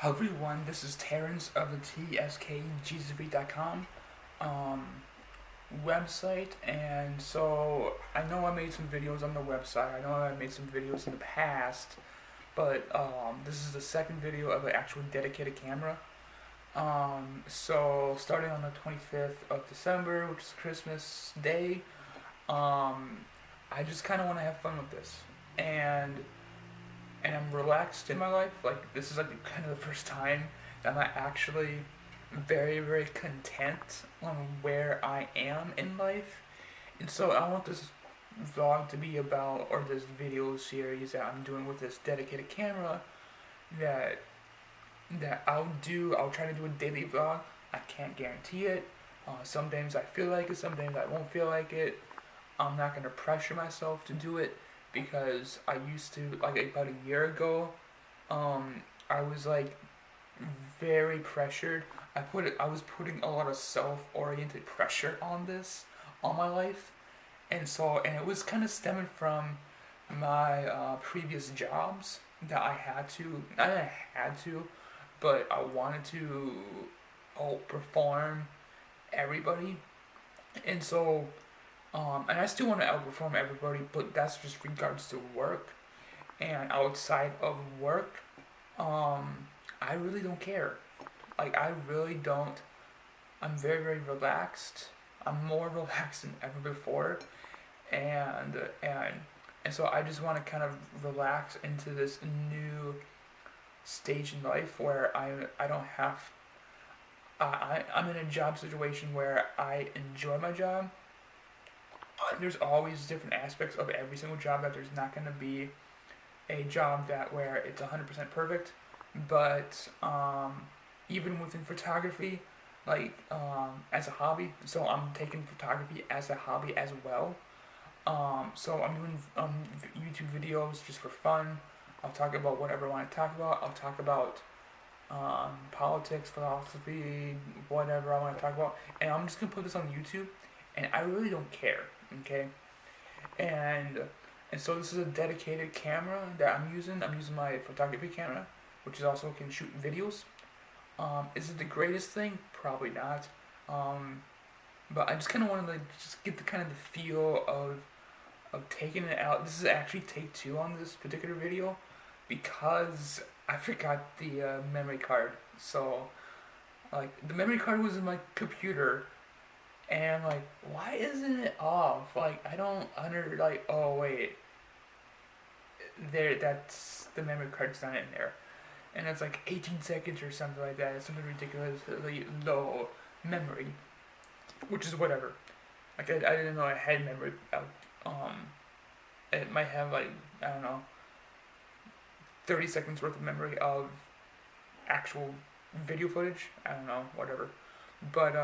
Hello everyone, this is Terrence of the tskjesusfreak.com website, and so I know I made some videos on the website. I know I made some videos in the past, but this is the second video of an actual dedicated camera. So starting on the 25th of December, which is Christmas Day, um, I just kind of want to have fun with this, and I'm relaxed in my life. Like, this is like kind of the first time that I'm actually very, very content on where I am in life. And so I want this vlog to be about, or this video series that I'm doing with this dedicated camera, that I'll try to do a daily vlog. I can't guarantee it. Some days I feel like it, some days I won't feel like it. I'm not gonna pressure myself to do it because I used to, like, about a year ago. I was like very pressured. I was putting a lot of self-oriented pressure on this, on my life, and it was kind of stemming from my previous jobs that I had to, not that I had to, but I wanted to outperform everybody, and so and I still want to outperform everybody, but that's just regards to work. And outside of work, I really don't care. Like, I really don't. I'm very, very relaxed. I'm more relaxed than ever before, and and and so I just want to kind of relax into this new stage in life where I don't have. I'm in a job situation where I enjoy my job. There's always different aspects of every single job that there's not going to be a job that where it's 100% perfect, but even within photography, like as a hobby, so I'm taking photography as a hobby as well. So I'm doing YouTube videos just for fun. I'll talk about whatever I want to talk about. I'll talk about politics, philosophy, whatever I want to talk about, and I'm just gonna put this on YouTube, and I really don't care. Okay, and and so this is a dedicated camera that I'm using. I'm using my photography camera, which is also can shoot videos. Is it the greatest thing? Probably not. Um, but I just kind of wanted to just get the kind of the feel of taking it out. This is actually take two on this particular video because I forgot the memory card. So like the memory card was in my computer, and like, why isn't it off? Like, I don't under like. Oh wait, there. That's the memory card's not in there, and it's like 18 seconds or something like that. It's something ridiculously low memory, which is whatever. Like, I didn't know I had memory. Um, it might have like, I don't know, 30 seconds worth of memory of actual video footage. I don't know, whatever. But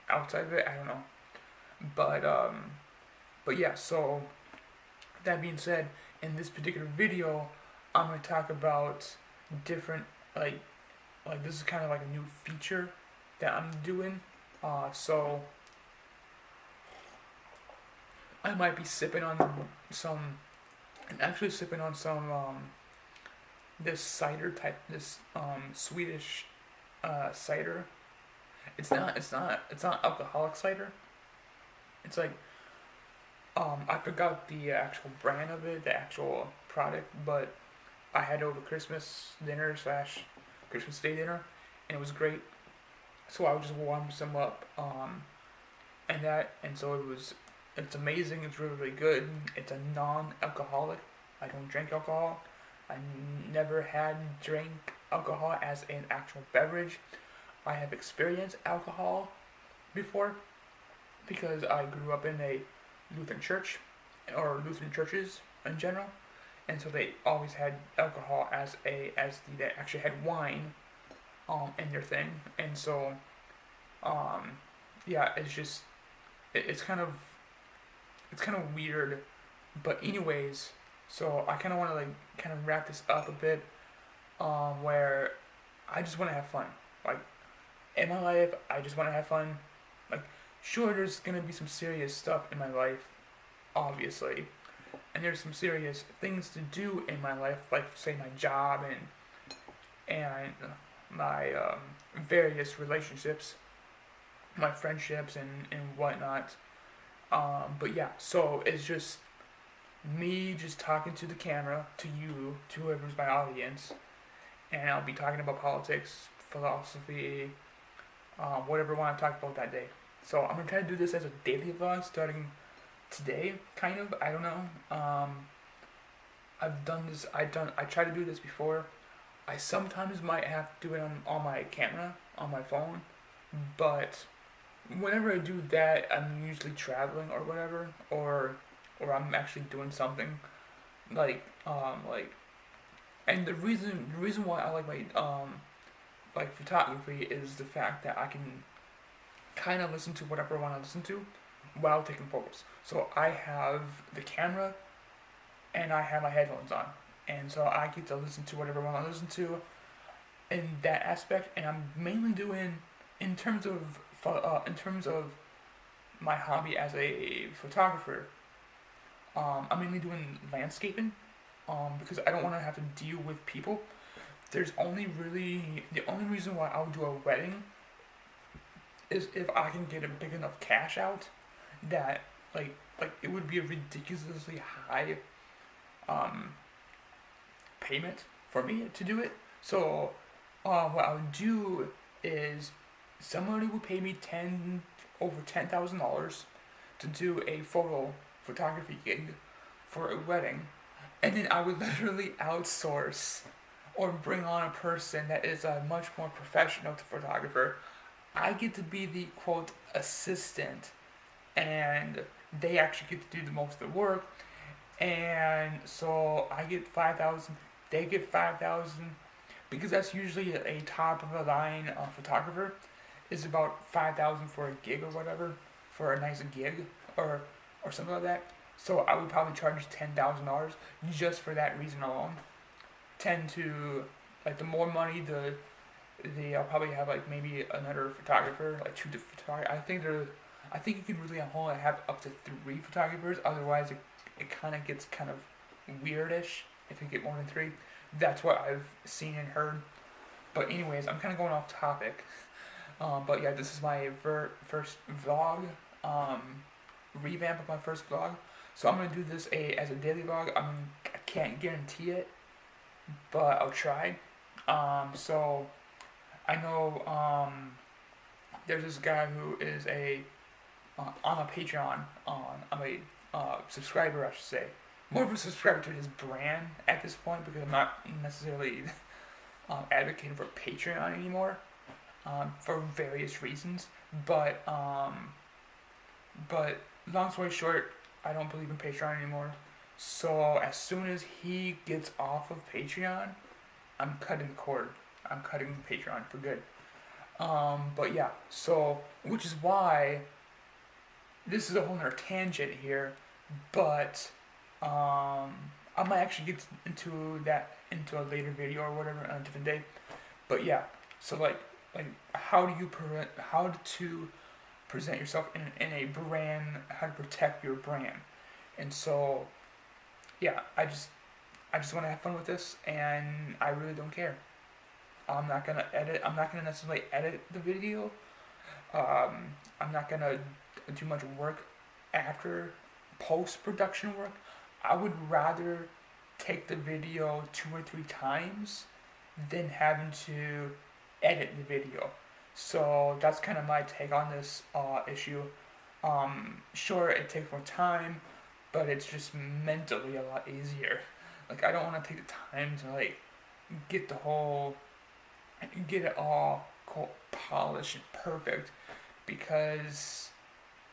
outside of it, I don't know. But but yeah. So that being said, in this particular video, I'm gonna talk about different, like this is kind of like a new feature that I'm doing. So I might be sipping on some. I'm actually sipping on some this cider type, this Swedish cider. It's not alcoholic cider. It's like I forgot the actual brand of it, the actual product, but I had it over Christmas dinner slash Christmas Day dinner, and it was great. So I would just warm some up, and so it's amazing. It's really, really good. It's a non-alcoholic. I don't drink alcohol. I never had drank alcohol as an actual beverage. I have experienced alcohol before because I grew up in a Lutheran church, or Lutheran churches in general, and so they always had alcohol they actually had wine in their thing, and so yeah, it's kind of weird, but anyways, so I kind of want to like kind of wrap this up a bit, where I just want to have fun, like in my life. I just want to have fun. Like, sure, there's gonna be some serious stuff in my life, obviously, and there's some serious things to do in my life, like say my job and my various relationships, my friendships and whatnot. But yeah, so it's just me just talking to the camera, to you, to whoever's my audience, and I'll be talking about politics, philosophy, whatever I want to talk about that day. So I'm gonna try to do this as a daily vlog starting today, kind of. I don't know. I've done this. I tried to do this before. I sometimes might have to do it on my camera, on my phone, but whenever I do that, I'm usually traveling or whatever, or I'm actually doing something like. And the reason why I like my like photography is the fact that I can kind of listen to whatever I want to listen to while taking photos. So I have the camera and I have my headphones on, and so I get to listen to whatever I want to listen to in that aspect. And I'm mainly doing in terms of my hobby as a photographer. I'm mainly doing landscaping, because I don't want to have to deal with people. There's only really the only reason why I would do a wedding is if I can get a big enough cash out that like it would be a ridiculously high um, payment for me to do it. So what I would do is somebody would pay me over $10,000 to do a photo photography gig for a wedding, and then I would literally outsource or bring on a person that is a much more professional photographer. I get to be the quote assistant, and they actually get to do the most of the work. And so I get 5,000, they get 5,000, because that's usually a top of the line photographer is about 5,000 for a gig or whatever, for a nice gig or something like that. So I would probably charge $10,000 just for that reason alone. Tend to like the more money I'll probably have like maybe another photographer, like two photographers. I think you can really only have up to three photographers. Otherwise, it kind of gets kind of weirdish if you get more than three. That's what I've seen and heard. But anyways, I'm kind of going off topic. But yeah, this is my first vlog, revamp of my first vlog. So I'm gonna do this as a daily vlog. I can't guarantee it, but I'll try. So I know there's this guy who is on a Patreon. I'm a subscriber, I should say. More of a subscriber to his brand at this point, because I'm not necessarily advocating for Patreon anymore, for various reasons. But long story short, I don't believe in Patreon anymore. So as soon as he gets off of Patreon, I'm cutting the cord. I'm cutting Patreon for good. But yeah, so which is why this is a whole nother tangent here, but I might actually get into that into a later video or whatever on a different day. But yeah, so like how to present yourself in a brand, how to protect your brand, and so yeah, I just want to have fun with this, and I really don't care. I'm not gonna edit. I'm not gonna necessarily edit the video. I'm not gonna do much work after post production work. I would rather take the video 2 or 3 times than having to edit the video. So that's kind of my take on this issue. Sure, it takes more time, but it's just mentally a lot easier. Like I don't want to take the time to like get it all polished and perfect, because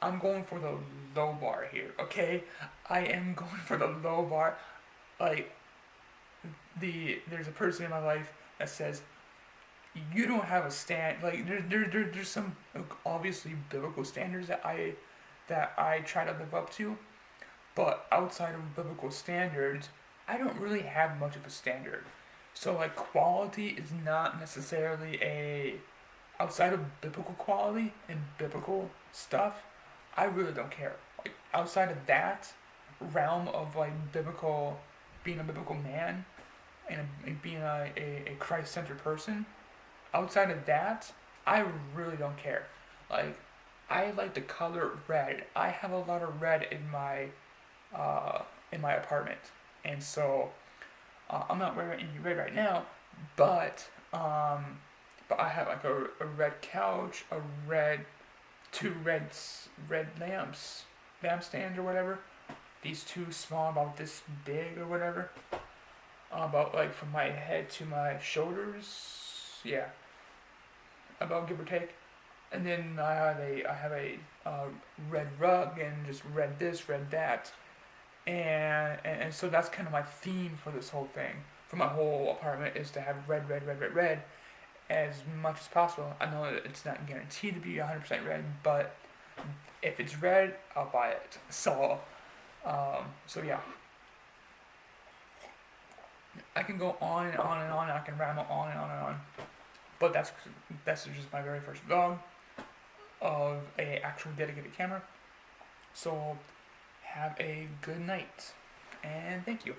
I'm going for the low bar here. Okay, I am going for the low bar. Like there's a person in my life that says you don't have a stand. Like there's some obviously biblical standards that I try to live up to, but outside of biblical standards, I don't really have much of a standard. So like quality is not necessarily outside of biblical quality and biblical stuff. I really don't care. Like outside of that realm of like biblical, being a biblical man, and being a Christ-centered person. Outside of that, I really don't care. Like, I like the color red. I have a lot of red in my apartment, and so I'm not wearing any red right now, but but I have like a red couch, a red two red lamps, lampstands or whatever. These two small, about this big or whatever, about like from my head to my shoulders. Yeah, about give or take. And then I have a red rug and just red this, red that, and so that's kind of my theme for this whole thing. For my whole apartment is to have red, red, red, red, red, as much as possible. I know that it's not guaranteed to be 100% red, but if it's red, I'll buy it. So yeah, I can go on and on and on. And I can ramble on and on and on. But that's just my very first vlog of a actual dedicated camera. So have a good night, and thank you.